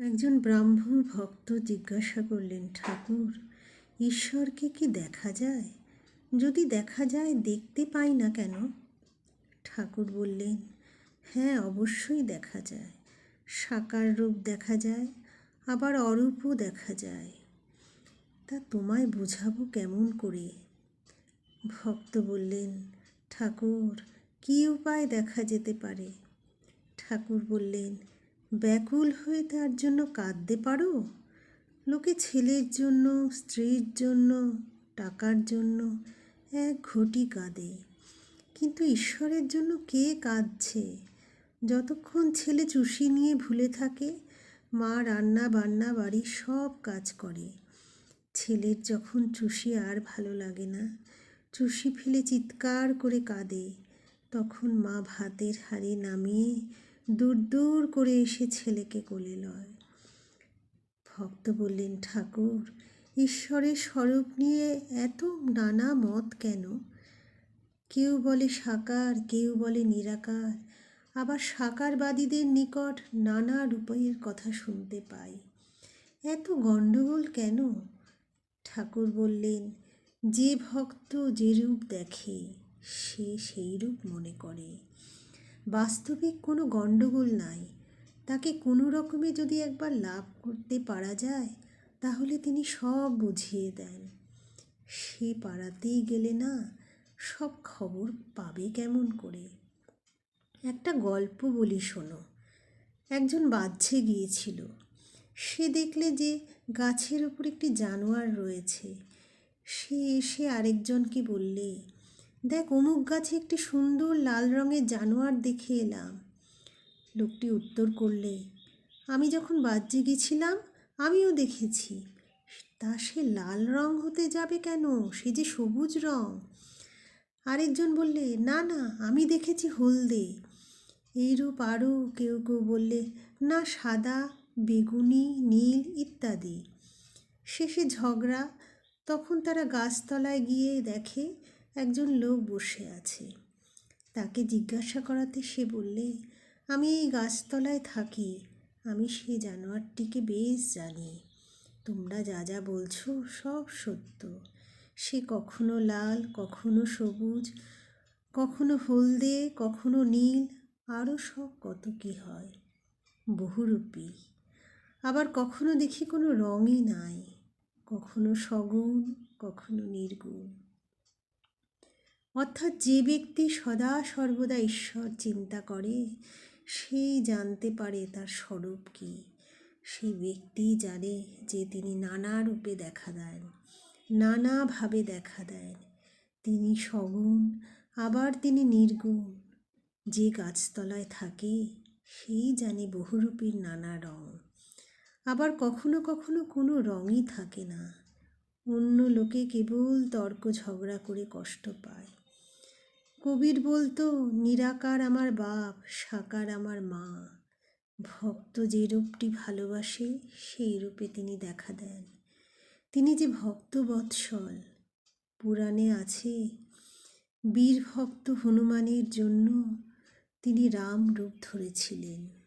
একজন ব্রাহ্মণ ভক্ত জিজ্ঞাসা করলেন, ঠাকুর, ঈশ্বরকে কি দেখা যায়? যদি দেখা যায় দেখতে পাই না কেন? ঠাকুর বললেন, হ্যাঁ, অবশ্যই দেখা যায়। সাকার রূপ দেখা যায়, আবার অরূপও দেখা যায়। তা তোমায় বোঝাবো কেমন করে? ভক্ত বললেন, ঠাকুর, কী উপায় দেখা যেতে পারে? ঠাকুর বললেন, ব্যাকুল হয়ে তার জন্য কাঁদতে পারো? লোকে ছেলের জন্য, স্ত্রীর জন্য, টাকার জন্য এক ঘটি কাঁদে, কিন্তু ঈশ্বরের জন্য কে কাঁদছে? যতক্ষণ ছেলে চুষি নিয়ে ভুলে থাকে, মা রান্না বান্না বাড়ির সব কাজ করে। ছেলের যখন চুষি আর ভালো লাগে না, চুষি ফেলে চিৎকার করে কাঁদে, তখন মা ভাতের হাঁড়ি নামিয়ে দূর দূর করে এসে ছেলেকে কোলে লয়। ভক্ত বললেন, ঠাকুর, ঈশ্বরের স্বরূপ নিয়ে এত নানা মত কেন? কেউ বলে সাকার, কেউ বলে নিরাকার, আবার সাকারবাদীদের নিকট নানা রূপের কথা শুনতে পাই। এত গণ্ডগোল কেন? ঠাকুর বললেন, যে ভক্ত যে রূপ দেখে সে সেই রূপ মনে করে। বাস্তবিক কোনো গণ্ডগোল নাই। তাকে কোনো রকমে যদি একবার লাভ করতে পারা যায়, তাহলে তিনি সব বুঝিয়ে দেন। সে পাড়াতেই গেলে না, সব খবর পাবে কেমন করে? একটা গল্প বলি, শোনো। একজন বাহ্যে গিয়েছিল। সে দেখলে যে গাছের ওপর একটি জানোয়ার রয়েছে। সে এসে আরেকজনকে বললে, দেখ, অমুক গাছে একটি সুন্দর লাল রঙের জানোয়ার দেখে এলাম। লোকটি উত্তর করলে, আমি যখন বাহ্যে গেছিলাম আমিও দেখেছি। তা সে লাল রং হতে যাবে কেন? সে যে সবুজ রং। আরেকজন বললে, না না, আমি দেখেছি হলদে। এইরূপ আরও কেউ কেউ বললে, না, সাদা, বেগুনি, নীল ইত্যাদি। শেষে ঝগড়া। তখন তারা গাছতলায় গিয়ে দেখে একজন লোক বসে আছে। তাকে জিজ্ঞাসা করাতে সে বললে, আমি এই গাছতলায় থাকি, আমি সেই জানোয়ারটিকে বেশ জানি। তোমরা যা যা বলছো সব সত্য। সে কখনো লাল, কখনো সবুজ, কখনো হলদে, কখনো নীল, আরও সব কত কি হয়, বহুরূপী। আবার কখনো দেখি কোনো রঙই নাই, কখনো সগুণ, কখনো নির্গুণ। অর্থাৎ যে ব্যক্তি সদা সর্বদা ঈশ্বর চিন্তা করে, সেই জানতে পারে তার স্বরূপ কী। সেই ব্যক্তি জানে যে তিনি নানা রূপে দেখা দেন, নানাভাবে দেখা দেন। তিনি সগুণ, আবার তিনি নির্গুণ। যে গাছতলায় থাকে সেই জানে বহুরূপীর নানা রং। আবার কখনো কখনো কোনো রঙই থাকে না। অন্য লোকে কেবল তর্ক ঝগড়া করে কষ্ট পায়। কবির বলতো, নিরাকার আমার বাপ, সাকার আমার মা। ভক্ত যে রূপটি ভালোবাসে সেই রূপে তিনি দেখা দেন। তিনি যে ভক্ত বৎসল। পুরাণে আছে, বীর ভক্ত হনুমানের জন্য তিনি রাম রূপ ধরেছিলেন।